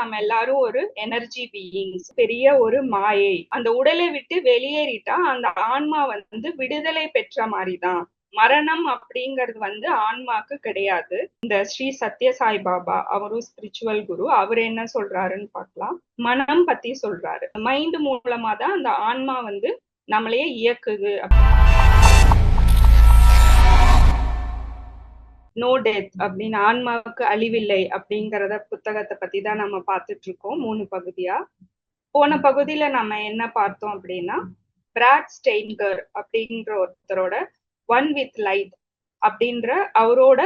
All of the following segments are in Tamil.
நம்ம எல்லாரும் ஒரு எனர்ஜி பீயிங்ஸ், பெரிய ஒரு மாயை. அந்த உடலை விட்டு வெளியேறிட்டா அந்த ஆன்மா வந்து விடுதலை பெற்ற மாதிரிதான். மரணம் அப்படிங்கிறது வந்து ஆன்மாக்கு கிடையாது. இந்த ஸ்ரீ சத்ய சாய் பாபா, அவரும் ஸ்பிரிச்சுவல் குரு, அவர் என்ன சொல்றாருன்னு பார்க்கலாம். மனம் பத்தி சொல்றாரு. மைண்ட் மூலமா தான் அந்த ஆன்மா வந்து நம்மளையே இயக்குது. நோ டெத் அப்படின்னு, ஆன்மாவுக்கு அழிவில்லை அப்படிங்கறத புத்தகத்தை பத்தி தான் நம்ம பார்த்துட்டு இருக்கோம் 3 பகுதியா. போன பகுதியில நம்ம என்ன பார்த்தோம் அப்படின்னா, பிராட் ஸ்டெய்ன்கர் அப்படின்ற ஒருத்தரோட ஒன் வித் லைட் அப்படின்ற அவரோட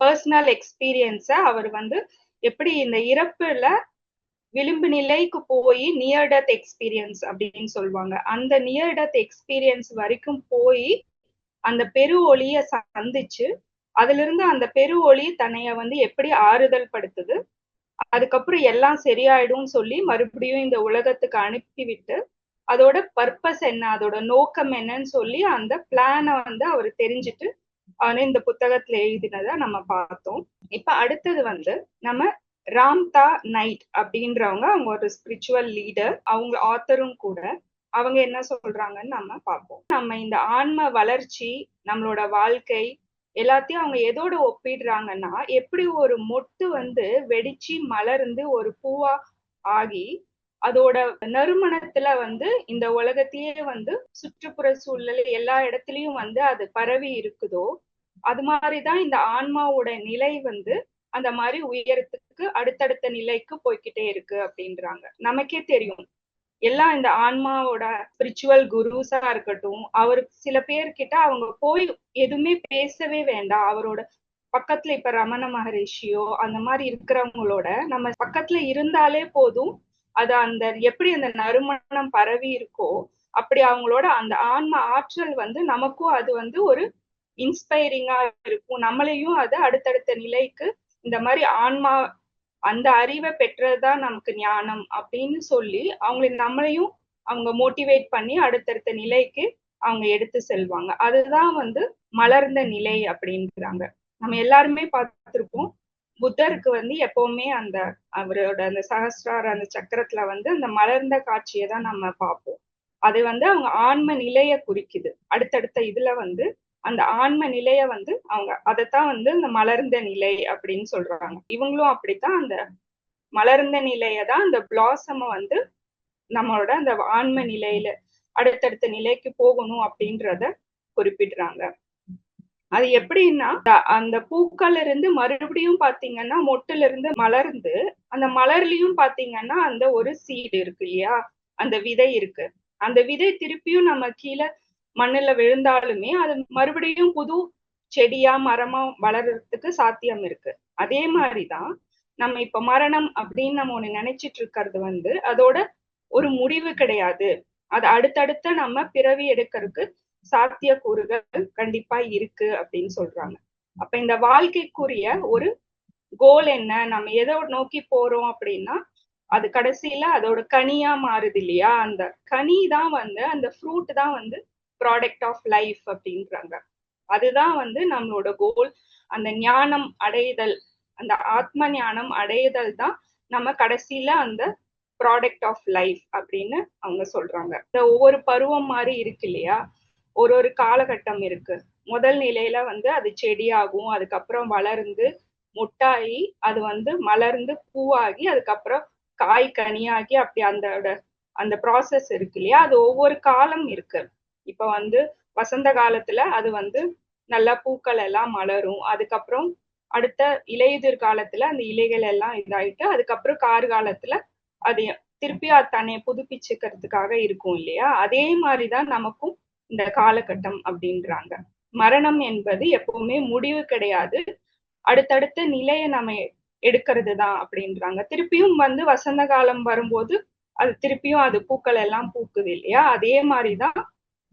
பர்சனல் எக்ஸ்பீரியன்ஸ அவர் வந்து எப்படி இந்த இறப்புல விளிம்பு நிலைக்கு போய் நியர் டெத் எக்ஸ்பீரியன்ஸ் அப்படின்னு சொல்லுவாங்க, அந்த நியர் டெத் எக்ஸ்பீரியன்ஸ் வரைக்கும் போய் அந்த பெரு ஒளிய சந்திச்சு அதுல இருந்து அந்த பெரு ஒளி தன்னைய வந்து எப்படி ஆறுதல் படுத்துது, அதுக்கப்புறம் எல்லாம் சரியாயிடும் சொல்லி மறுபடியும் இந்த உலகத்துக்கு அனுப்பிவிட்டு அதோட பர்பஸ் என்ன, அதோட நோக்கம் என்னன்னு சொல்லி அந்த பிளானை வந்து அவர் தெரிஞ்சுட்டு இந்த புத்தகத்துல எழுதினதை நம்ம பார்த்தோம். இப்ப அடுத்தது வந்து நம்ம ராம்தா நைட் அப்படின்றவங்க, அவங்க ஒரு ஸ்பிரிச்சுவல் லீடர், அவங்க ஆத்தரும் கூட. அவங்க என்ன சொல்றாங்கன்னு நம்ம பார்ப்போம். நம்ம இந்த ஆன்ம வளர்ச்சி, நம்மளோட வாழ்க்கை எல்லாத்தையும் அவங்க எதோட ஒப்பிடுறாங்கன்னா, எப்படி ஒரு மொட்டு வந்து வெடிச்சு மலர்ந்து ஒரு பூவா ஆகி அதோட நறுமணத்துல வந்து இந்த உலகத்தையே வந்து சுற்றுப்புற சூழல் எல்லா இடத்துலயும் வந்து அது பரவி இருக்குதோ, அது மாதிரிதான் இந்த ஆன்மாவோட நிலை வந்து அந்த மாதிரி உயரத்துக்கு அடுத்தடுத்த நிலைக்கு போய்கிட்டே இருக்கு அப்படின்றாங்க. நமக்கே தெரியும், எல்லாம் இந்த ஆன்மாவோட ஸ்பிரிச்சுவல் குருஸா இருக்கட்டும், அவருக்கு சில பேர்கிட்ட அவங்க போய் எதுவுமே பேசவே வேண்டாம், அவரோட பக்கத்துல இப்ப ரமண மகரிஷியோ அந்த மாதிரி இருக்கிறவங்களோட நம்ம பக்கத்துல இருந்தாலே போதும், அது அந்த எப்படி அந்த நறுமணம் பரவி இருக்கோ அப்படி அவங்களோட அந்த ஆன்ம ஆற்றல் வந்து நமக்கும் அது வந்து ஒரு இன்ஸ்பைரிங்கா இருக்கும். நம்மளையும் அது அடுத்தடுத்த நிலைக்கு இந்த மாதிரி ஆன்மா அந்த அறிவை பெற்றதுதான் நமக்கு ஞானம் அப்படின்னு சொல்லி அவங்களை நம்மளையும் அவங்க மோட்டிவேட் பண்ணி அடுத்தடுத்த நிலைக்கு அவங்க எடுத்து செல்வாங்க. அதுதான் வந்து மலர்ந்த நிலை அப்படின்றாங்க. நம்ம எல்லாருமே பார்த்திருப்போம், புத்தருக்கு வந்து எப்பவுமே அந்த அவரோட அந்த சஹஸ்ரார அந்த சக்கரத்துல வந்து அந்த மலர்ந்த காட்சியை தான் நம்ம பார்ப்போம். அது வந்து அவங்க ஆன்ம நிலைய குறிக்குது. அடுத்தடுத்த இதுல வந்து அந்த ஆன்ம நிலைய வந்து அவங்க அதைத்தான் வந்து இந்த மலர்ந்த நிலை அப்படின்னு சொல்றாங்க. இவங்களும் அப்படித்தான் அந்த மலர்ந்த நிலையதான் அந்த பிளாசம வந்து நம்மளோட அந்த ஆன்ம நிலையில அடுத்தடுத்த நிலைக்கு போகணும் அப்படின்றத குறிப்பிடுறாங்க. அது எப்படின்னா, அந்த பூக்கள் இருந்து மறுபடியும் பாத்தீங்கன்னா மொட்டுல இருந்து மலர்ந்து, அந்த மலர்லயும் பாத்தீங்கன்னா அந்த ஒரு சீடு இருக்கு இல்லையா, அந்த விதை இருக்கு. அந்த விதை திருப்பியும் நம்ம கீழே மண்ணுல விழுந்தாலுமே அது மறுபடியும் புது செடியா மரமா வளர்றதுக்கு சாத்தியம் இருக்கு. அதே மாதிரிதான் நம்ம இப்ப மரணம் அப்படின்னு நம்ம ஒண்ணு நினைச்சிட்டு இருக்கிறது வந்து அதோட ஒரு முடிவு கிடையாது. அது அடுத்தடுத்த நம்ம பிறவி எடுக்கிறதுக்கு சாத்தியக்கூறுகள் கண்டிப்பா இருக்கு அப்படின்னு சொல்றாங்க. அப்ப இந்த வாழ்க்கைக்குரிய ஒரு கோல் என்ன, நம்ம எதை நோக்கி போறோம் அப்படின்னா அது கடைசியில அதோட கனியா மாறுது இல்லையா, அந்த கனி தான் வந்து அந்த ஃப்ரூட் தான் வந்து ப்ராடக்ட் ஆஃப் லைஃப் அப்படின்றாங்க. அதுதான் வந்து நம்மளோட கோல். அந்த ஞானம் அடைதல், அந்த ஆத்ம ஞானம் அடைதல் தான் நம்ம கடைசியில அந்த ப்ராடக்ட் ஆஃப் லைஃப் அப்படின்னு அவங்க சொல்றாங்க. இந்த ஒவ்வொரு பருவம் மாதிரி இருக்கு இல்லையா, ஒரு ஒரு காலகட்டம் இருக்கு. முதல் நிலையில வந்து அது செடியாகும், அதுக்கப்புறம் வளர்ந்து முட்டாயி அது வந்து மலர்ந்து பூவாகி அதுக்கப்புறம் காய் கனியாகி அப்படி அந்த ப்ராசஸ் இருக்கு இல்லையா, அது ஒவ்வொரு காலம் இருக்கு. இப்ப வந்து வசந்த காலத்துல அது வந்து நல்லா பூக்கள் எல்லாம் மலரும், அதுக்கப்புறம் அடுத்த இலையுதிர் காலத்துல அந்த இலைகள் எல்லாம் இதாயிட்டு அதுக்கப்புறம் கார்காலத்துல அது திருப்பி தன்னை புதுப்பிச்சுக்கிறதுக்காக இருக்கும் இல்லையா. அதே மாதிரிதான் நமக்கும் இந்த காலகட்டம் அப்படின்றாங்க. மரணம் என்பது எப்பவுமே முடிவு கிடையாது, அடுத்தடுத்த நிலையை நம்ம எடுக்கிறது தான் அப்படின்றாங்க. திருப்பியும் வந்து வசந்த காலம் வரும்போது அது திருப்பியும் அது பூக்கள் எல்லாம் பூக்குது இல்லையா, அதே மாதிரிதான்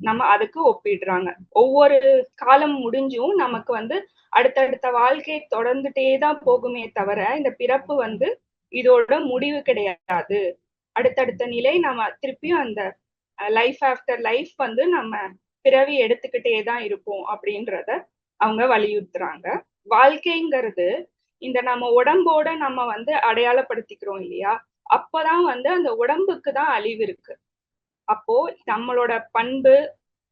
நம்ம அதுக்கு ஒப்பிடுறாங்க. ஒவ்வொரு காலம் முடிஞ்சும் நமக்கு வந்து அடுத்தடுத்த வாழ்க்கை தொடர்ந்துட்டே தான் போகுமே தவிர இந்த பிறப்பு வந்து இதோட முடிவு கிடையாது. அடுத்தடுத்த நிலை நம்ம திருப்பியும் அந்த லைஃப் ஆஃப்டர் லைஃப் வந்து நம்ம பிறவி எடுத்துக்கிட்டே தான் இருப்போம் அப்படின்றத அவங்க வலியுறுத்துறாங்க. வாழ்க்கைங்கிறது இந்த நம்ம உடம்போட நம்ம வந்து அடையாளப்படுத்திக்கிறோம் இல்லையா? அப்பதான் வந்து அந்த உடம்புக்கு தான் அழிவு இருக்கு. அப்போ நம்மளோட பண்பு,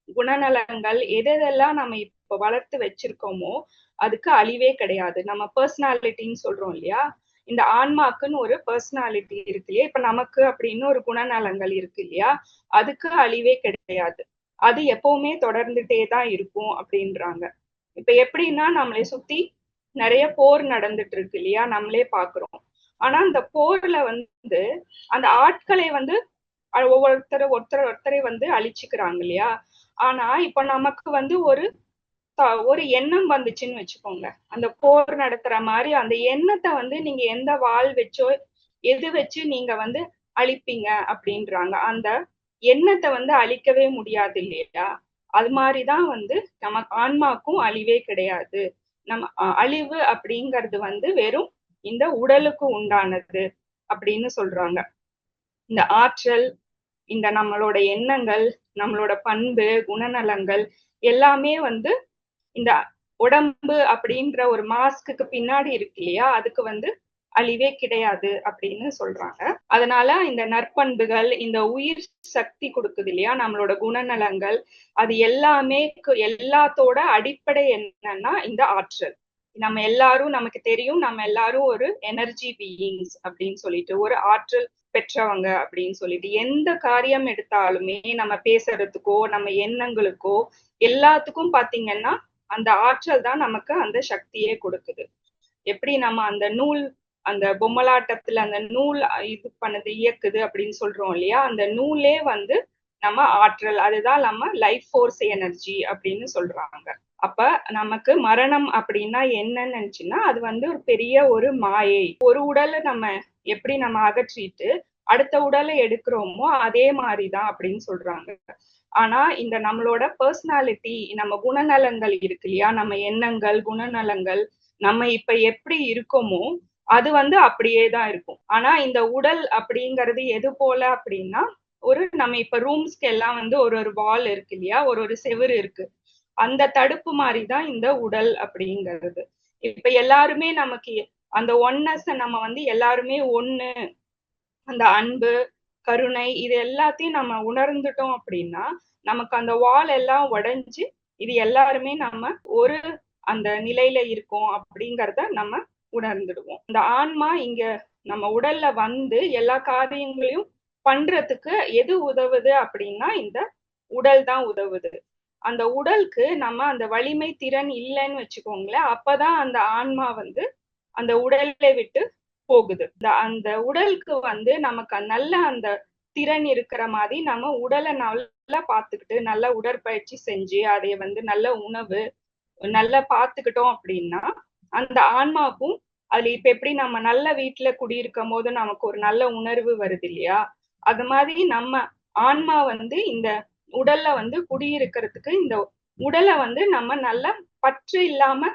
குணநலங்கள் எதெல்லாம் நம்ம இப்ப வளர்த்து வச்சிருக்கோமோ அதுக்கு அழிவே கிடையாது. நம்ம பர்சனாலிட்டின்னு சொல்றோம் இல்லையா? இந்த ஆன்மாக்குன்னு ஒரு பர்சனாலிட்டி இருக்கு இல்லையா? இப்ப நமக்கு அப்படின்னு ஒரு குணநலங்கள் இருக்கு இல்லையா? அதுக்கு அழிவே கிடையாது. அது எப்பவுமே தொடர்ந்துட்டே தான் இருக்கும் அப்படின்றாங்க. இப்ப எப்படின்னா நம்மளை சுத்தி நிறைய போர் நடந்துட்டு இருக்கு இல்லையா? நம்மளே பாக்குறோம். ஆனா அந்த போர்ல வந்து அந்த ஆட்களை வந்து ஒருத்தரை வந்து அழிச்சுக்கிறாங்க இல்லையா? ஆனா இப்ப நமக்கு வந்து ஒரு எண்ணம் வந்துச்சுன்னு வச்சுக்கோங்க. அந்த போர் நடத்துற மாதிரி அந்த எண்ணத்தை வந்து நீங்க எந்த வாள் வச்சோ எது வச்சு நீங்க வந்து அழிப்பீங்க அப்படின்றாங்க. அந்த எண்ணத்தை வந்து அழிக்கவே முடியாது இல்லையா? அது மாதிரிதான் வந்து நம்ம ஆன்மாக்கும் அழிவே கிடையாது. நம்ம அழிவு அப்படிங்கிறது வந்து வெறும் இந்த உடலுக்கு உண்டானது அப்படின்னு சொல்றாங்க. இந்த ஆற்றல், இந்த நம்மளோட எண்ணங்கள், நம்மளோட பண்பு, குணநலங்கள் எல்லாமே வந்து இந்த உடம்பு அப்படின்ற ஒரு மாஸ்க்கு பின்னாடி இருக்கு இல்லையா? அதுக்கு வந்து அழிவே கிடையாது அப்படின்னு சொல்றாங்க. அதனால இந்த நற்பண்புகள், இந்த உயிர் சக்தி கொடுக்குது இல்லையா? நம்மளோட குணநலங்கள், அது எல்லாமே எல்லாத்தோட அடிப்படை என்னன்னா இந்த ஆற்றல். நம்ம எல்லாரும் நமக்கு தெரியும், நம்ம எல்லாரும் ஒரு எனர்ஜி பீயிங்ஸ் அப்படின்னு சொல்லிட்டு ஒரு ஆற்றல் பெற்றவங்க அப்படின்னு சொல்லிட்டு எந்த காரியம் எடுத்தாலுமே நம்ம பேசுறதுக்கோ நம்ம எண்ணங்களுக்கோ எல்லாத்துக்கும் பாத்தீங்கன்னா அந்த ஆற்றல் தான் நமக்கு அந்த சக்தியே கொடுக்குது. எப்படி நம்ம அந்த நூல் அந்த பொம்மலாட்டத்துல அந்த நூல் இது பண்ணுது இயக்குது அப்படின்னு சொல்றோம் இல்லையா? அந்த நூலே வந்து நம்ம ஆற்றல், அதுதான் நம்ம லைஃப் ஃபோர்ஸ் எனர்ஜி அப்படின்னு சொல்றாங்க. அப்ப நமக்கு மரணம் அப்படின்னா என்னன்னு நினைச்சுன்னா அது வந்து ஒரு பெரிய ஒரு மாயை. ஒரு உடலை நம்ம எப்படி நம்ம அகற்றிட்டு அடுத்த உடலை எடுக்கிறோமோ அதே மாதிரிதான் அப்படின்னு சொல்றாங்க. ஆனா இந்த நம்மளோட பர்சனாலிட்டி, நம்ம குணநலங்கள் இருக்கு இல்லையா? நம்ம எண்ணங்கள், குணநலங்கள், நம்ம இப்ப எப்படி இருக்கோமோ அது வந்து அப்படியே தான் இருக்கும். ஆனா இந்த உடல் அப்படிங்கிறது எது போல அப்படின்னா நம்ம இப்ப ரூம்ஸ்க்கு எல்லாம் வந்து ஒரு வால் இருக்கு இல்லையா? ஒரு செவுரு இருக்கு. அந்த தடுப்பு மாதிரிதான் இந்த உடல் அப்படிங்கிறது. இப்ப எல்லாருமே நமக்கு அந்த ஒன்னஸ் நம்ம வந்து எல்லாருமே ஒண்ணு, அந்த அன்பு, கருணை இது எல்லாத்தையும் நம்ம உணர்ந்துட்டோம் அப்படின்னா நமக்கு அந்த வால் எல்லாம் உடைஞ்சு இது எல்லாருமே நம்ம ஒரு அந்த நிலையில இருக்கோம் அப்படிங்கறத நம்ம உணர்ந்துடுவோம். இந்த ஆன்மா இங்க நம்ம உடல்ல வந்து எல்லா காரியங்களையும் பண்றதுக்கு எது உதவுது அப்படின்னா இந்த உடல் தான் உதவுது. அந்த உடலுக்கு நம்ம அந்த வலிமை திறன் இல்லைன்னு வச்சுக்கோங்களேன், அப்பதான் அந்த ஆன்மா வந்து அந்த உடலை விட்டு போகுது. அந்த உடலுக்கு வந்து நமக்கு நல்ல அந்த திறன் இருக்கிற மாதிரி நம்ம உடலை நல்லா பார்த்துக்கிட்டு நல்ல உடற்பயிற்சி செஞ்சு அதை வந்து நல்ல உணவு நல்லா பார்த்துக்கிட்டோம் அப்படின்னா அந்த ஆன்மாவுக்கும் அதுல இப்ப எப்படி நம்ம நல்ல வீட்டுல குடியிருக்கும் போது நமக்கு ஒரு நல்ல உணர்வு வருது இல்லையா? அது மாதிரி நம்ம ஆன்மா வந்து இந்த உடல்ல வந்து குடியிருக்கிறதுக்கு இந்த உடலை வந்து நம்ம நல்லா பற்று இல்லாம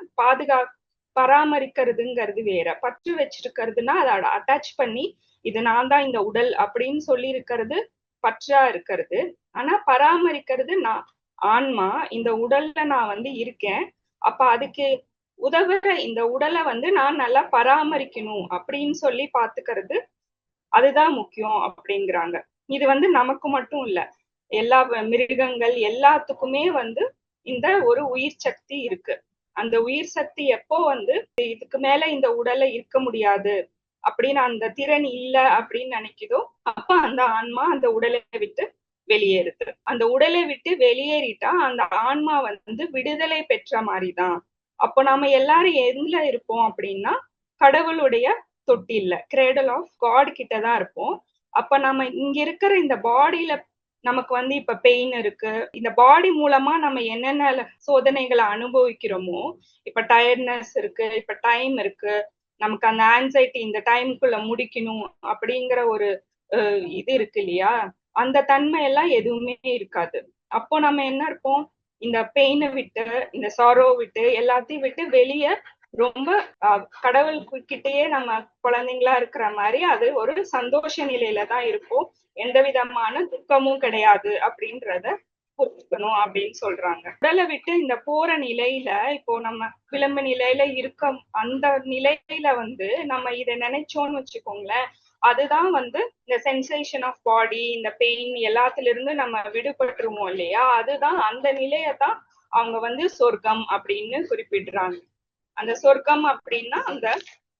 பராமரிக்கிறதுங்கிறது வேற. பற்று வச்சிருக்கிறதுனா அதை அட்டாச் பண்ணி இது நான் தான் இந்த உடல் அப்படின்னு சொல்லி இருக்கிறது பற்றா இருக்கிறது. ஆனா பராமரிக்கிறது நான் ஆன்மா, இந்த உடல்ல நான் வந்து இருக்கேன். அப்ப அதுக்கு உதவுற இந்த உடலை வந்து நான் நல்லா பராமரிக்கணும் அப்படின்னு சொல்லி பாத்துக்கிறது அதுதான் முக்கியம் அப்படிங்கிறாங்க. இது வந்து நமக்கு மட்டும் இல்ல, எல்லா மிருகங்கள் எல்லாத்துக்குமே வந்து இந்த ஒரு உயிர் சக்தி இருக்கு. அந்த உயிர் சக்தி எப்போ வந்து இதுக்கு மேல இந்த உடலை இருக்க முடியாது அப்படின்னு அந்த திறன் இல்ல அப்படின்னு நினைக்குதோ அப்ப அந்த ஆன்மா அந்த உடலை விட்டு வெளியேறுது. அந்த உடலை விட்டு வெளியேறிட்டா அந்த ஆன்மா வந்து விடுதலை பெற்ற மாதிரிதான். அப்போ நாம எல்லாரும் எதுல இருப்போம் அப்படின்னா கடவுளுடைய தொட்டில்ல, கிரேடல் ஆஃப் காட் கிட்டதான் இருப்போம். அப்ப நம்ம இங்க இருக்கிற இந்த பாடியில நமக்கு வந்து இப்ப பெயின் இருக்கு, இந்த பாடி மூலமா நம்ம என்னென்ன சோதனைகளை அனுபவிக்கிறோமோ, இப்ப டயர்ட்னஸ் இருக்கு, இப்ப டைம் இருக்கு, நமக்கு அந்த ஆன்சைட்டி இந்த டைமுக்குள்ள முடிக்கணும் அப்படிங்கிற ஒரு இது இருக்கு இல்லையா? அந்த தன்மை எல்லாம் எதுவுமே இருக்காது. அப்போ நம்ம என்ன இருப்போம், இந்த பெயினை விட்டு இந்த சாரோ விட்டு எல்லாத்தையும் விட்டு வெளியே ரொம்ப கடவுள் கிட்டேயே நம்ம குழந்தைங்களா இருக்கிற மாதிரி அது ஒரு சந்தோஷ நிலையில தான் இருக்கும். எந்த விதமான துக்கமும் கிடையாது அப்படின்றத இருக்கணும் அப்படின்னு சொல்றாங்க. உடலை விட்டு இந்த போற நிலையில இப்போ நம்ம விளம்பு நிலையில இருக்க அந்த நிலையில வந்து நம்ம இதை நினைச்சோம்னு வச்சுக்கோங்களேன், அதுதான் வந்து இந்த சென்சேஷன் ஆஃப் பாடி, இந்த பெயின் எல்லாத்துல இருந்து நம்ம விடுபட்டுருவோம் இல்லையா, அதுதான் அந்த நிலையத்தான் அவங்க வந்து சொர்க்கம் அப்படின்னு குறிப்பிடுறாங்க. அந்த சொர்க்கம் அப்படின்னா அந்த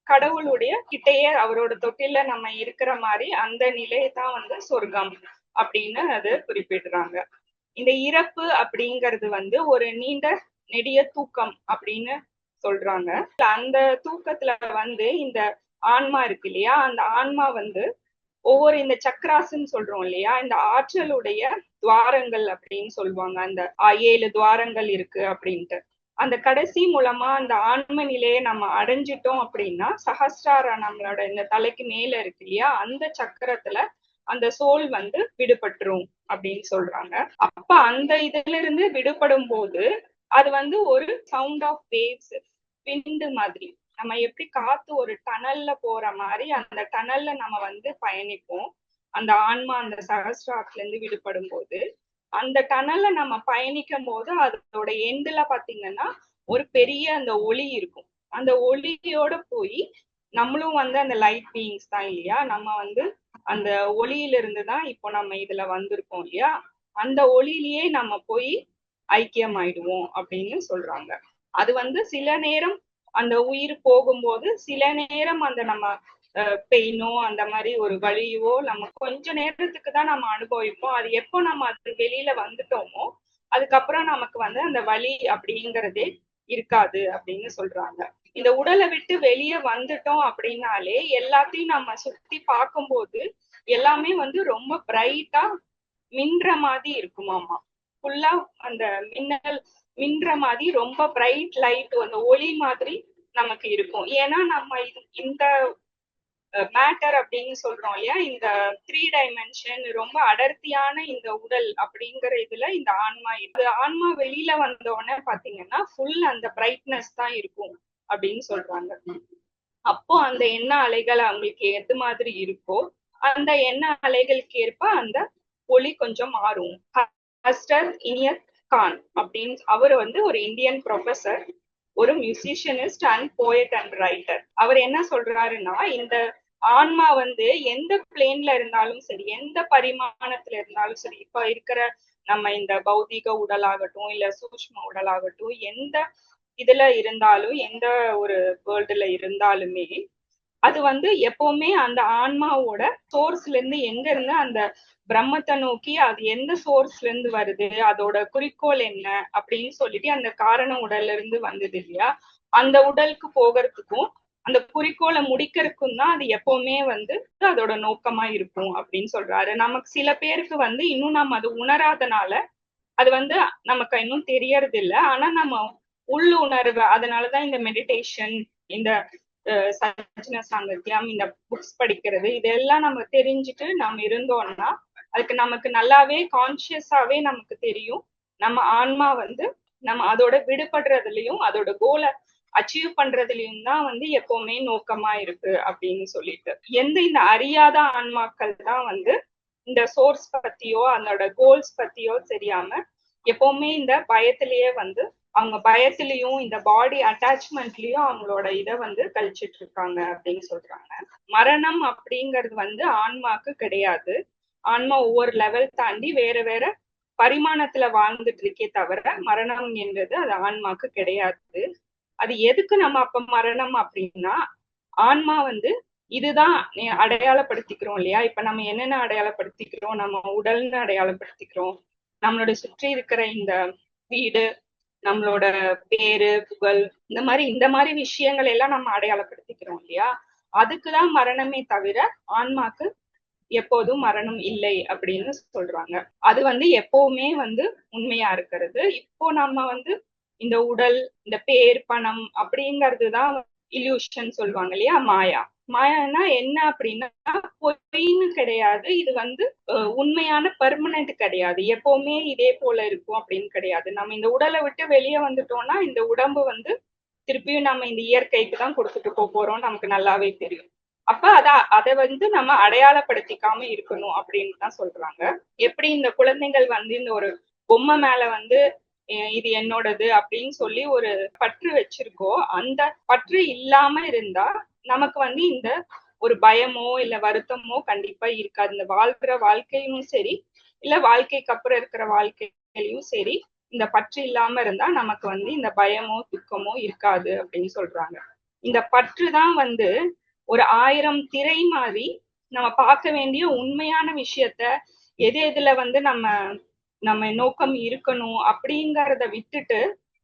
கடவுளுடைய கிட்டையே அவரோட தொட்டில நம்ம இருக்கிற மாதிரி அந்த நிலையத்தான் வந்து சொர்க்கம் அப்படின்னு அது குறிப்பிடுறாங்க. இந்த இறப்பு அப்படிங்கிறது வந்து ஒரு நீண்ட நெடிய தூக்கம் அப்படின்னு சொல்றாங்க. அந்த தூக்கத்துல வந்து இந்த ஆன்மா இருக்கு இல்லையா, அந்த ஆன்மா வந்து ஒவ்வொரு இந்த சக்ராஸ்ன்னு சொல்றோம் இல்லையா, இந்த ஆற்றலுடைய துவாரங்கள் அப்படின்னு சொல்லுவாங்க. அந்த 7 துவாரங்கள் இருக்கு அப்படின்ட்டு அந்த கடைசி மூலமா அந்த ஆன்ம நிலையை நம்ம அடைஞ்சிட்டோம் அப்படின்னா சஹஸ்ராரா நம்மளோட இந்த தலைக்கு மேல இருக்கு இல்லையா, அந்த சக்கரத்துல அந்த சோல் வந்து விடுபட்டுரும் அப்படின்னு சொல்றாங்க. அப்ப அந்த இதுல இருந்து விடுபடும் போது அது வந்து ஒரு சவுண்ட் ஆஃப் வேவ்ஸ், விண்டு மாதிரி. நம்ம எப்படி காத்து ஒரு டனல்ல போற மாதிரி அந்த டனல்ல நம்ம வந்து பயணிப்போம். அந்த ஆன்மா அந்த சகஸ்ராத்துல இருந்து விடுபடும் போது அந்த டனல்ல நம்ம பயணிக்கும் போது அதோட எண்டுல பாத்தீங்கன்னா ஒரு பெரிய அந்த ஒளி இருக்கும். அந்த ஒளியோட போய் நம்மளும் வந்து அந்த லைட் பீயிங்ஸ் தான் இல்லையா, நம்ம வந்து அந்த ஒளியில இருந்துதான் இப்போ நம்ம இதுல வந்திருக்கோம் இல்லையா, அந்த ஒளியிலேயே நம்ம போய் ஐக்கியம் ஆயிடுவோம் அப்படின்னு சொல்றாங்க. அது வந்து சில நேரம் அந்த உயிர் போகும்போது சில நேரம் அந்த நம்ம பெயினோ அந்த மாதிரி ஒரு வலியோ நம்ம கொஞ்ச நேரத்துக்கு தான் நம்ம அனுபவிப்போம். அது எப்போ நம்ம அது வெளியில வந்துட்டோமோ அதுக்கப்புறம் நமக்கு வந்து அந்த வலி அப்படிங்கிறதே இருக்காது அப்படின்னு சொல்றாங்க. இந்த உடலை விட்டு வெளியே வந்துட்டோம் அப்படின்னாலே எல்லாத்தையும் நம்ம சுத்தி பார்க்கும்போது எல்லாமே வந்து ரொம்ப பிரைட்டா மின்ற மாதிரி இருக்குமாமா. ஃபுல்லா அந்த மின்னல் மின்ற மாதிரி ரொம்ப பிரைட் லைட் அந்த ஒளி மாதிரி நமக்கு இருக்கும். ஏன்னா நம்ம இந்த மேட்டர் அப்படின்னு சொல்றோம் இல்லையா, இந்த 3 டைமென்ஷன் ரொம்ப அடர்த்தியான இந்த உடல் அப்படிங்கிற இதுல இந்த ஆன்மா இது ஆன்மா வெளியில வந்தோடனே பாத்தீங்கன்னா ஃபுல் அந்த பிரைட்னஸ் தான் இருக்கும் அப்படின்னு சொல்றாங்க. அப்போ அந்த எண்ண அலைகள் அவங்களுக்கு எது மாதிரி இருக்கோ அந்த எண்ண அலைகளுக்கு ஏற்ப அந்த ஒளி கொஞ்சம் மாறும். ஹஸ்டர் இனியத் கான் அப்படின்னு அவர் வந்து ஒரு இந்தியன் ப்ரொஃபசர், ஒரு மியூசிஷியனிஸ்ட் அண்ட் போயட் அண்ட் ரைட்டர். அவர் என்ன சொல்றாருன்னா, இந்த ஆன்மா வந்து எந்த பிளேன்ல இருந்தாலும் சரி, எந்த பரிமாணத்துல இருந்தாலும் சரி, இப்ப இருக்கிற நம்ம இந்த பௌதிக உடலாகட்டும் இல்ல சூக்ஷ்ம உடலாகட்டும், எந்த இதுல இருந்தாலும் எந்த ஒரு வேர்ல்டுல இருந்தாலுமே அது வந்து எப்பவுமே அந்த ஆன்மாவோட சோர்ஸ்ல இருந்து எங்க இருந்து அந்த பிரம்மத்தை நோக்கி அது எந்த சோர்ஸ்ல இருந்து வருது, அதோட குறிக்கோள் என்ன அப்படின்னு சொல்லிட்டு அந்த காரண உடல்ல இருந்து வந்தது இல்லையா, அந்த உடலுக்கு போகிறதுக்கும் அந்த குறிக்கோளை முடிக்கிறதுக்கும் தான் அது எப்பவுமே வந்து அதோட நோக்கமா இருக்கும் அப்படின்னு சொல்றாரு. நமக்கு சில பேருக்கு வந்து இன்னும் நம்ம அது உணராதனால அது வந்து நமக்கு இன்னும் தெரியறது இல்லை. ஆனா நம்ம உள்ளுணர்வு, அதனாலதான் இந்த மெடிடேஷன், இந்த சஜ்ன சாங்கத்தியம், இந்த புக்ஸ் படிக்கிறது, இதெல்லாம் நம்ம தெரிஞ்சுட்டு நம்ம இருந்தோம்னா அதுக்கு நமக்கு நல்லாவே கான்சியஸாவே நமக்கு தெரியும் நம்ம ஆன்மா வந்து நம்ம அதோட விடுபடுறதுலயும் அதோட கோலை அச்சீவ் பண்றதுலயும் தான் வந்து எப்பவுமே நோக்கமா இருக்கு அப்படின்னு சொல்லிட்டு. இந்த அறியாத ஆன்மாக்கள் தான் வந்து இந்த சோர்ஸ் பத்தியோ அதோட கோல்ஸ் பத்தியோ தெரியாம எப்பவுமே இந்த பயத்திலேயே வந்து அவங்க பயத்திலையும் இந்த பாடி அட்டாச்மெண்ட்லயும் அவங்களோட இதை வந்து கழிச்சிட்டு இருக்காங்க அப்படின்னு சொல்றாங்க. மரணம் அப்படிங்கிறது வந்து ஆன்மாக்கு கிடையாது. ஆன்மா ஒவ்வொரு லெவல் தாண்டி வேற வேற பரிமாணத்துல வாழ்ந்துட்டு இருக்கே தவிர மரணம் என்றது அது ஆன்மாக்கு கிடையாது. அது எதுக்கு நம்ம அப்ப மரணம் அப்படின்னா, ஆன்மா வந்து இதுதான் அடையாளப்படுத்திக்கிறோம் இல்லையா, இப்ப நம்ம என்னென்ன அடையாளப்படுத்திக்கிறோம், நம்ம உடல்னு அடையாளப்படுத்திக்கிறோம், நம்மளோட சுற்றி இருக்கிற இந்த வீடு, நம்மளோட பேரு புகழ், இந்த மாதிரி விஷயங்கள் எல்லாம் நம்ம அடையாளப்படுத்திக்கிறோம் இல்லையா, அதுக்குதான் மரணமே தவிர ஆன்மாக்கு எப்போதும் மரணம் இல்லை அப்படின்னு சொல்றாங்க. அது வந்து எப்பவுமே வந்து உண்மையா இருக்கிறது. இப்போ நம்ம வந்து இந்த உடல், இந்த பேர், பணம் அப்படிங்கிறதுதான் இல்யூஷன் சொல்லுவாங்க இல்லையா, மாயா. மாயானா என்ன அப்படின்னா பொய்ன்னு கிடையாது, இது வந்து உண்மையான பெர்மனன்ட் கிடையாது, எப்பவுமே இதே போல இருக்கும் அப்படின்னு கிடையாது. நம்ம இந்த உடலை விட்டு வெளியே வந்துட்டோம்னா இந்த உடம்பு வந்து திருப்பியும் நம்ம இந்த இயற்கைக்கு தான் கொடுத்துட்டு போறோம், நமக்கு நல்லாவே தெரியும். அப்ப அதை வந்து நம்ம அடையாளப்படுத்திக்காம இருக்கணும் அப்படின்னு தான் சொல்றாங்க. எப்படி இந்த குழந்தைகள் வந்து இந்த ஒரு பொம்மை மேல வந்து இது என்னோடது அப்படின்னு சொல்லி ஒரு பற்று வச்சிருக்கோ, அந்த பற்று இல்லாம இருந்தா நமக்கு வந்து இந்த ஒரு பயமோ இல்ல வருத்தமோ கண்டிப்பா இருக்காது. இந்த வாழ்க்கிற வாழ்க்கையும் சரி, இல்ல வாழ்க்கைக்கு அப்புறம் இருக்கிற வாழ்க்கையிலயும் சரி, இந்த பற்று இல்லாம இருந்தா நமக்கு வந்து இந்த பயமோ துக்கமோ இருக்காது அப்படின்னு சொல்றாங்க. இந்த பற்று தான் வந்து ஒரு 1000 திரை மாதிரி நம்ம பார்க்க வேண்டிய உண்மையான விஷயத்த எது எதுல வந்து நம்ம நம்ம நோக்கம் இருக்கணும் அப்படிங்கறத விட்டுட்டு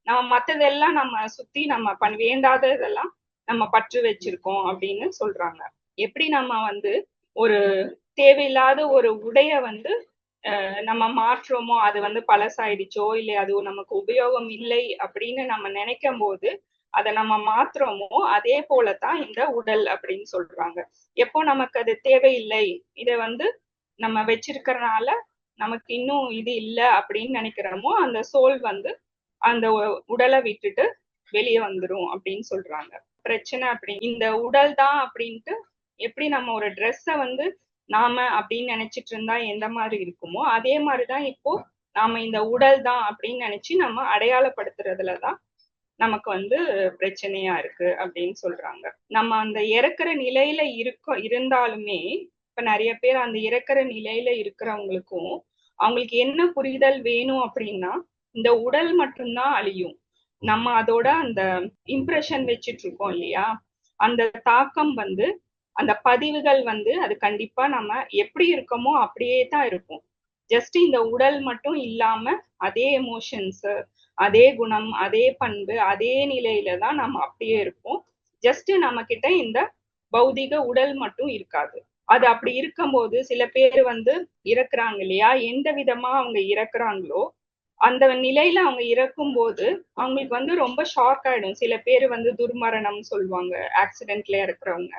நம்ம மத்ததெல்லாம் நம்ம சுத்தி நம்ம வேண்டாததெல்லாம் நம்ம பற்று வச்சிருக்கோம் அப்படின்னு சொல்றாங்க. எப்படி நம்ம வந்து ஒரு தேவையில்லாத ஒரு உடைய வந்து நம்ம மாற்றோமோ, அது வந்து பழசாயிடுச்சோ இல்லை அது நமக்கு உபயோகம் இல்லை அப்படின்னு நம்ம நினைக்கும் போது அதை நம்ம மாத்துறோமோ, அதே போலதான் இந்த உடல் அப்படின்னு சொல்றாங்க. எப்போ நமக்கு அது தேவையில்லை, இதை வந்து நம்ம வச்சிருக்கிறதுனால நமக்கு இன்னும் இது இல்லை அப்படின்னு நினைக்கிறோமோ, அந்த சோல் வந்து அந்த உடலை விட்டுட்டு வெளியே வந்துரும் அப்படின்னு சொல்றாங்க. பிரச்சனை அப்படி இந்த உடல் தான் அப்படின்ட்டு எப்படி நம்ம ஒரு ட்ரெஸ்ஸை வந்து நாம அப்படின்னு நினைச்சிட்டு இருந்தா எந்த மாதிரி இருக்குமோ, அதே மாதிரிதான் இப்போ நாம இந்த உடல் தான் அப்படின்னு நினைச்சு நம்ம அடையாளப்படுத்துறதுலதான் நமக்கு வந்து பிரச்சனையா இருக்கு அப்படின்னு சொல்றாங்க. நம்ம அந்த இறக்குற நிலையில இருந்தாலுமே இப்ப நிறைய பேர் அந்த இறக்குற நிலையில இருக்கிறவங்களுக்கும் அவங்களுக்கு என்ன புரிதல் வேணும் அப்படின்னா, இந்த உடல் மட்டும்தான் அழியும். நம்ம அதோட அந்த இம்ப்ரெஷன் வச்சிட்டு இருக்கோம் இல்லையா, அந்த தாக்கம் வந்து அந்த பதிவுகள் வந்து அது கண்டிப்பா நம்ம எப்படி இருக்கோமோ அப்படியே தான் இருக்கும். ஜஸ்ட் இந்த உடல் மட்டும் இல்லாம அதே எமோஷன்ஸ், அதே குணம், அதே பண்பு, அதே நிலையில தான் நம்ம அப்படியே இருப்போம். ஜஸ்ட் நம்ம கிட்ட இந்த பௌதிக உடல் மட்டும் இருக்காது. அது அப்படி இருக்கும்போது சில பேர் வந்து இறக்குறாங்க இல்லையா, எந்த விதமா அவங்க இறக்குறாங்களோ அந்த நிலையில அவங்க இறக்கும் போது அவங்களுக்கு வந்து ரொம்ப ஷாக் ஆயிடும். சில பேர் வந்து துர்மரணம் சொல்லுவாங்க, ஆக்சிடென்ட்ல இறக்குறவங்க.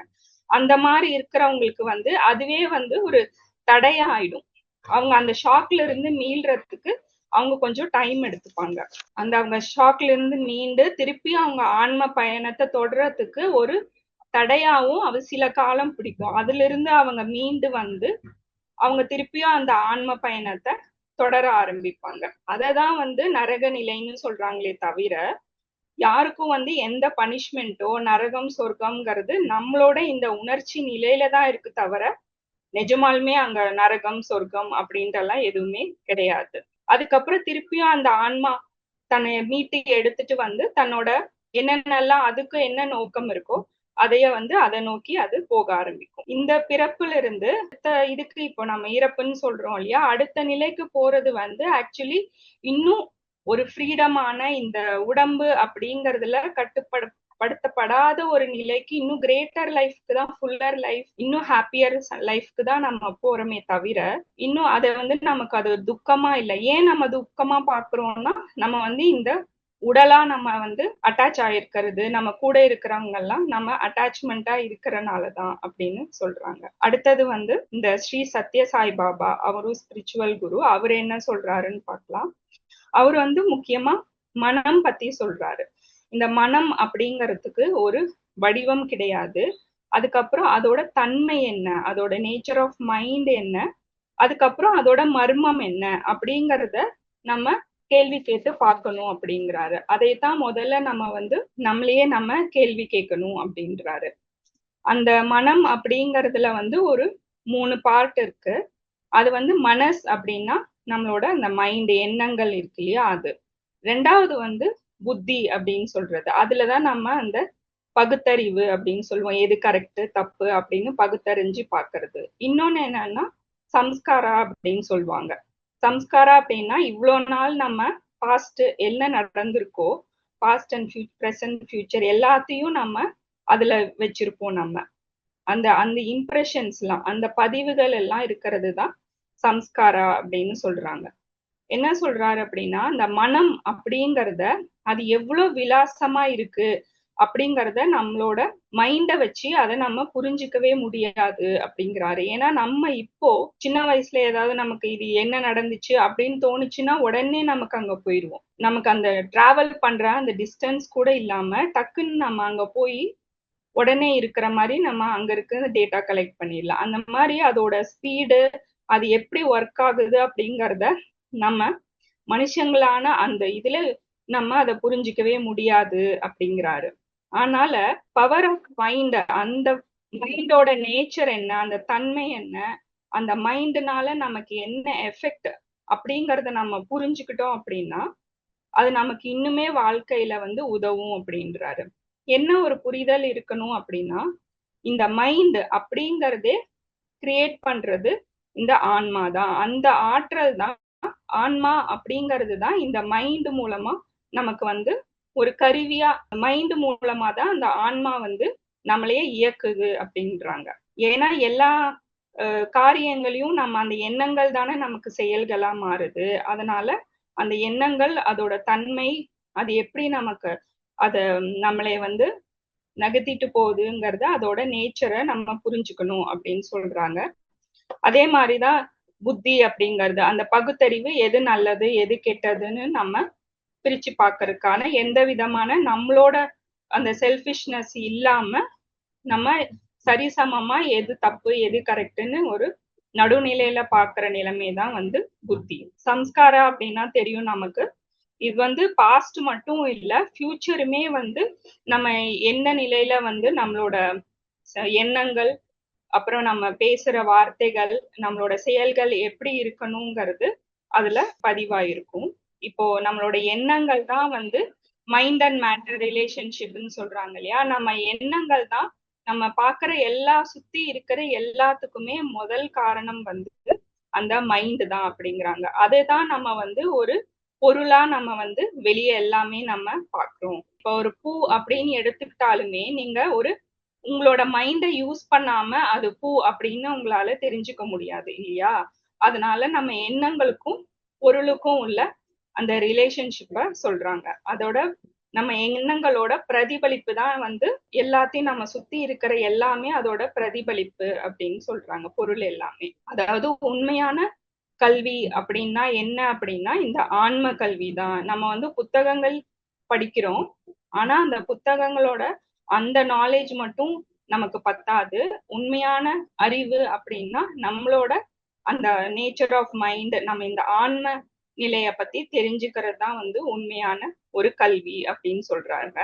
அந்த மாதிரி இருக்கிறவங்களுக்கு வந்து அதுவே வந்து ஒரு தடையாயிடும். அவங்க அந்த ஷாக்ல இருந்து மீள்றதுக்கு அவங்க கொஞ்சம் டைம் எடுத்துப்பாங்க. அந்த அவங்க ஷாக்ல இருந்து மீண்டு திருப்பி அவங்க ஆன்ம பயணத்தை தொடர்றதுக்கு ஒரு தடையாவும் அது சில காலம் பிடிக்கும். அதுல இருந்து அவங்க மீண்டு வந்து அவங்க திருப்பியும் அந்த ஆன்ம பயணத்தை தொடர ஆரம்பிப்பாங்க. அததான் வந்து நரக நிலைன்னு சொல்றாங்களே தவிர, யாருக்கும் வந்து எந்த பனிஷ்மெண்ட்டோ நரகம் சொர்க்கம்ங்கிறது நம்மளோட இந்த உணர்ச்சி நிலையில தான் இருக்கு தவிர, நிஜமாலுமே அங்க நரகம் சொர்க்கம் அப்படின்றலாம் எதுவுமே கிடையாது. அதுக்கப்புறம் திருப்பியும் அந்த ஆன்மா தன்னை மீட்டு எடுத்துட்டு வந்து தன்னோட என்னென்னலாம் அதுக்கு என்ன நோக்கம் இருக்கோ அதைய வந்து அதை நோக்கி அது போக ஆரம்பிக்கும். இந்த பிறப்புல இருந்து இதுக்கு இப்போ நம்ம இறப்புன்னு சொல்றோம் இல்லையா, அடுத்த நிலைக்கு போறது வந்து ஆக்சுவலி இன்னும் ஒரு ஃப்ரீடமான இந்த உடம்பு அப்படிங்கறதுல படுத்தப்படாத ஒரு நிலைக்கு, இன்னும் கிரேட்டர் லைஃப்க்கு தான், ஃபுல்லர் லைஃப், இன்னும் ஹாப்பியர் லைஃப்க்கு தான் நம்ம போறோமே தவிர, இன்னும் அதை வந்து நமக்கு அது துக்கமா இல்லை. ஏன் நம்ம துக்கமா பாக்குறோம்னா, நம்ம வந்து இந்த உடலா நம்ம வந்து அட்டாச் ஆயிருக்கிறது, நம்ம கூட இருக்கிறவங்க எல்லாம் நம்ம அட்டாச்மெண்டா இருக்கிறனாலதான் அப்படின்னு சொல்றாங்க. அடுத்தது வந்து இந்த ஸ்ரீ சத்ய சாய் பாபா, அவரும் ஸ்பிரிச்சுவல் குரு. அவர் என்ன சொல்றாருன்னு பார்க்கலாம். அவர் வந்து முக்கியமா மனம் பத்தி சொல்றாரு. இந்த மனம் அப்படிங்கிறதுக்கு ஒரு வடிவம் கிடையாது. அதுக்கப்புறம் அதோட தன்மை என்ன, அதோட நேச்சர் ஆஃப் மைண்ட் என்ன, அதுக்கப்புறம் அதோட மர்மம் என்ன அப்படிங்கறத நம்ம கேள்வி கேட்டு பார்க்கணும் அப்படிங்கிறாரு. அதைத்தான் முதல்ல நம்ம வந்து நம்மளையே நம்ம கேள்வி கேட்கணும் அப்படின்றாரு. அந்த மனம் அப்படிங்கறதுல வந்து ஒரு 3 பார்ட் இருக்கு. அது வந்து மனஸ் அப்படின்னா நம்மளோட அந்த மைண்ட், எண்ணங்கள் இருக்கு இல்லையா, அது. ரெண்டாவது வந்து புத்தி அப்படின்னு சொல்றது. அதுலதான் நம்ம அந்த பகுத்தறிவு அப்படின்னு சொல்லுவோம், எது கரெக்ட் தப்பு அப்படின்னு பகுத்தறிஞ்சு பாக்குறது. இன்னொன்னு என்னன்னா சம்ஸ்காரா அப்படின்னு சொல்லுவாங்க. சம்ஸ்காரா அப்படின்னா இவ்வளோ நாள் நம்ம பாஸ்ட் என்ன நடந்திருக்கோ, பாஸ்ட் அண்ட் ப்ரெசன்ட் ஃபியூச்சர் எல்லாத்தையும் நம்ம அதுல வச்சிருப்போம். நம்ம அந்த அந்த இம்ப்ரெஷன்ஸ் எல்லாம், அந்த பதிவுகள் எல்லாம் இருக்கிறது தான் சம்ஸ்காரா அப்படின்னு சொல்றாங்க. என்ன சொல்றாரு அப்படின்னா, அந்த மனம் அப்படிங்கறத அது எவ்வளவு விலாசமா இருக்கு அப்படிங்கறத நம்மளோட மைண்ட வச்சு அதை நம்ம புரிஞ்சுக்கவே முடியாது அப்படிங்கிறாரு. ஏன்னா நம்ம இப்போ சின்ன வயசுல ஏதாவது நமக்கு இது என்ன நடந்துச்சு அப்படின்னு தோணுச்சுன்னா உடனே நமக்கு அங்க போயிடுவோம். நமக்கு அந்த டிராவல் பண்ற அந்த டிஸ்டன்ஸ் கூட இல்லாம டக்குன்னு நம்ம அங்க போய் உடனே இருக்கிற மாதிரி நம்ம அங்க இருக்க டேட்டா கலெக்ட் பண்ணிடலாம். அந்த மாதிரி அதோட ஸ்பீடு, அது எப்படி ஒர்க் ஆகுது அப்படிங்கறத நம்ம மனுஷங்களான அந்த இதுல நம்ம அதை புரிஞ்சுக்கவே முடியாது அப்படிங்கிறாரு. அதனால பவர் ஆஃப் மைண்ட், அந்த மைண்டோட நேச்சர் என்ன, அந்த தன்மை என்ன, அந்த மைண்ட்னால நமக்கு என்ன எஃபெக்ட் அப்படிங்கறத நம்ம புரிஞ்சுக்கிட்டோம் அப்படின்னா அது நமக்கு இன்னுமே வாழ்க்கையில உதவும் அப்படின்றாரு. என்ன ஒரு புரிதல் இருக்கணும் அப்படின்னா, இந்த மைண்ட் அப்படிங்கறதே கிரியேட் பண்றது இந்த ஆன்மா தான். அந்த ஆற்றல் தான் ஆன்மா அப்படிங்கிறது தான் இந்த மைண்ட் மூலமா நமக்கு ஒரு கருவியா, மைண்ட் மூலமா தான் அந்த ஆன்மா நம்மளையே இயக்குது அப்படின்றாங்க. ஏன்னா எல்லா காரியங்களையும் நம்ம அந்த எண்ணங்கள் தானே நமக்கு செயல்களா மாறுது. அதனால அந்த எண்ணங்கள் அதோட தன்மை அது எப்படி நமக்கு அத நம்மளை நகர்த்திட்டு போகுதுங்கிறத அதோட நேச்சரை நம்ம புரிஞ்சுக்கணும் அப்படின்னு சொல்றாங்க. அதே மாதிரிதான் புத்தி அப்படிங்கிறது, அந்த பகுத்தறிவு எது நல்லது எது கெட்டதுன்னு நம்ம பிரிச்சு பார்க்கறதுக்கான எந்த விதமான நம்மளோட அந்த செல்ஃபிஷ்னஸ் இல்லாம நம்ம சரிசமமா எது தப்பு எது கரெக்ட்னு ஒரு நடுநிலையில பாக்குற நிலைமைதான் புத்தி. சம்ஸ்காரா அப்படின்னா தெரியும் நமக்கு, இது பாஸ்ட் மட்டும் இல்ல ஃபியூச்சருமே நம்ம என்ன நிலையில நம்மளோட எண்ணங்கள், அப்புறம் நம்ம பேசுற வார்த்தைகள், நம்மளோட செயல்கள் எப்படி இருக்கணுங்கிறது அதுல பதிவாயிருக்கும். இப்போ நம்மளோட எண்ணங்கள் தான் மைண்ட் அண்ட் மேட்டர் ரிலேஷன்ஷிப்னு சொல்றாங்க இல்லையா. நம்ம எண்ணங்கள் தான் நம்ம பாக்குற எல்லா சுத்தி இருக்கிற எல்லாத்துக்குமே முதல் காரணம் அந்த மைண்ட் தான் அப்படிங்கிறாங்க. அதுதான் நம்ம ஒரு பொருளா நம்ம வெளியே எல்லாமே நம்ம பாக்குறோம். இப்போ ஒரு பூ அப்படின்னு எடுத்துக்கிட்டாலுமே நீங்க ஒரு உங்களோட மைண்டை யூஸ் பண்ணாம அது பூ அப்படின்னு உங்களால தெரிஞ்சுக்க முடியாது இல்லையா. அதனால நம்ம எண்ணங்களுக்கும் பொருளுக்கும் உள்ள அந்த ரிலேஷன்ஷிப்ப சொல்றாங்க. அதோட நம்ம எண்ணங்களோட பிரதிபலிப்பு தான் எல்லாத்தையும் நம்ம சுத்தி இருக்கிற எல்லாமே அதோட பிரதிபலிப்பு அப்படின்னு சொல்றாங்க, பொருள் எல்லாமே. அதாவது உண்மையான கல்வி அப்படின்னா என்ன அப்படின்னா இந்த ஆன்ம கல்வி தான். நம்ம புத்தகங்கள் படிக்கிறோம், ஆனா அந்த புத்தகங்களோட அந்த நாலேஜ் மட்டும் நமக்கு பத்தாது. உண்மையான அறிவு அப்படின்னா நம்மளோட அந்த நேச்சர் ஆஃப் மைண்ட், நம்ம இந்த ஆன்ம நிலைய பத்தி தெரிஞ்சுக்கிறது தான் உண்மையான ஒரு கல்வி அப்படின்னு சொல்றாங்க.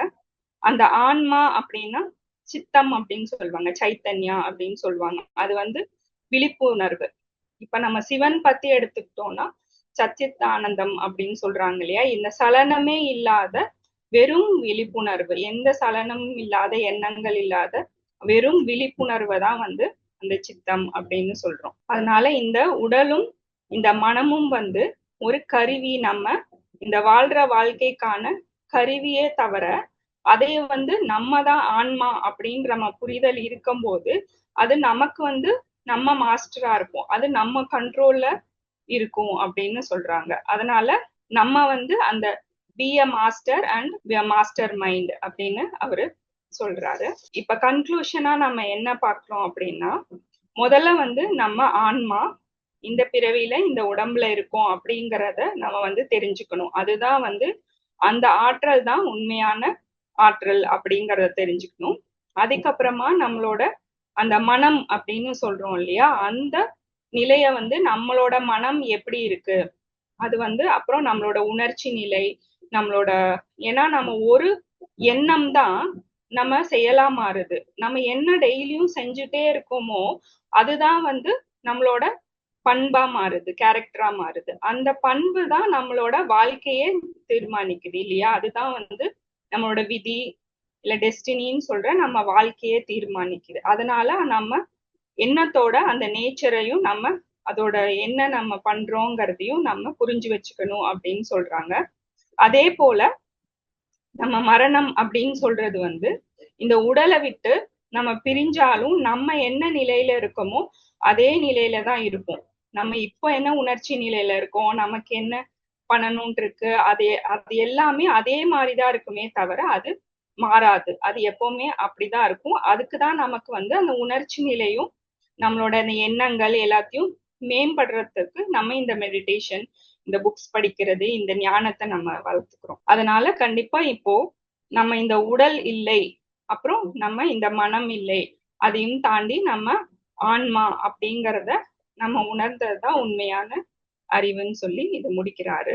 அந்த ஆன்மா அப்படின்னா சித்தம் அப்படின்னு சொல்லுவாங்க, சைத்தன்யா அப்படின்னு சொல்லுவாங்க. அது விழிப்புணர்வு. இப்ப நம்ம சிவன் பத்தி எடுத்துக்கிட்டோம்னா சச்சித் ஆனந்தம் அப்படின்னு சொல்றாங்க இல்லையா. இந்த சலனமே இல்லாத வெறும் விழிப்புணர்வு, எந்த சலனமும் இல்லாத எண்ணங்கள் இல்லாத வெறும் விழிப்புணர்வை தான் அந்த சித்தம் அப்படின்னு சொல்றோம். அதனால இந்த உடலும் இந்த மனமும் ஒரு கருவி, நம்ம இந்த வாழ்ற வாழ்க்கைக்கான கருவியே தவிர அதை நம்ம தான் ஆன்மா அப்படின்ற நம்ம புரிதல் இருக்கும்போது அது நமக்கு நம்ம மாஸ்டரா இருப்போம், அது நம்ம கண்ட்ரோல்ல இருக்கும் அப்படின்னு சொல்றாங்க. அதனால நம்ம அந்த be a master and be a master mind அப்படின்னு அவரு சொல்றாரு. இப்ப கன்க்ளூஷனா நம்ம என்ன பார்க்கிறோம் அப்படின்னா, முதல்ல நம்ம ஆன்மா இந்த பிறவியில இந்த உடம்புல இருக்கோம் அப்படிங்கறத நம்ம தெரிஞ்சுக்கணும். அதுதான் அந்த ஆற்றல் தான் உண்மையான ஆற்றல் அப்படிங்கறத தெரிஞ்சுக்கணும். அதுக்கப்புறமா நம்மளோட அந்த மனம் அப்படின்னு சொல்றோம் இல்லையா, அந்த நிலைய நம்மளோட மனம் எப்படி இருக்கு அது அப்புறம் நம்மளோட உணர்ச்சி நிலை, நம்மளோட ஏன்னா நம்ம ஒரு எண்ணம் தான் நம்ம செயலா மாறுது. நம்ம என்ன டெய்லியும் செஞ்சுட்டே இருக்கோமோ அதுதான் நம்மளோட பண்பா மாறுது, கேரக்டரா மாறுது. அந்த பண்பு தான் நம்மளோட வாழ்க்கையே தீர்மானிக்குது இல்லையா. அதுதான் நம்மளோட விதி இல்ல டெஸ்டினின்னு சொல்ற நம்ம வாழ்க்கையே தீர்மானிக்குது. அதனால நம்ம எண்ணத்தோட அந்த நேச்சரையும் நம்ம அதோட என்ன நம்ம பண்றோங்கிறதையும் நம்ம புரிஞ்சு வச்சுக்கணும் அப்படின்னு சொல்றாங்க. அதே போல நம்ம மரணம் அப்படின்னு சொல்றது இந்த உடலை விட்டு நம்ம பிரிஞ்சாலும் நம்ம என்ன நிலையில இருக்கோமோ அதே நிலையில தான் இருப்போம். நம்ம இப்போ என்ன உணர்ச்சி நிலையில இருக்கோம், நமக்கு என்ன பண்ணணும்னு இருக்கு, அது எல்லாமே அதே மாதிரிதான் இருக்குமே தவிர அது மாறாது. அது எப்பவுமே அப்படிதான் இருக்கும். அதுக்குதான் நமக்கு அந்த உணர்ச்சி நிலையும் நம்மளோட அந்த எண்ணங்கள் எல்லாத்தையும் மேம்படுறதுக்கு நம்ம இந்த மெடிடேஷன், இந்த புக்ஸ் படிக்கிறது, இந்த ஞானத்தை நம்ம வளர்த்துக்கிறோம். அதனால கண்டிப்பா இப்போ நம்ம இந்த உடல் இல்லை, அப்புறம் நம்ம இந்த மனம் இல்லை, அதையும் தாண்டி நம்ம ஆன்மா அப்படிங்கறத நம்ம உணர்ந்ததுதான் உண்மையான அறிவுன்னு சொல்லி இது முடிக்கிறாரு.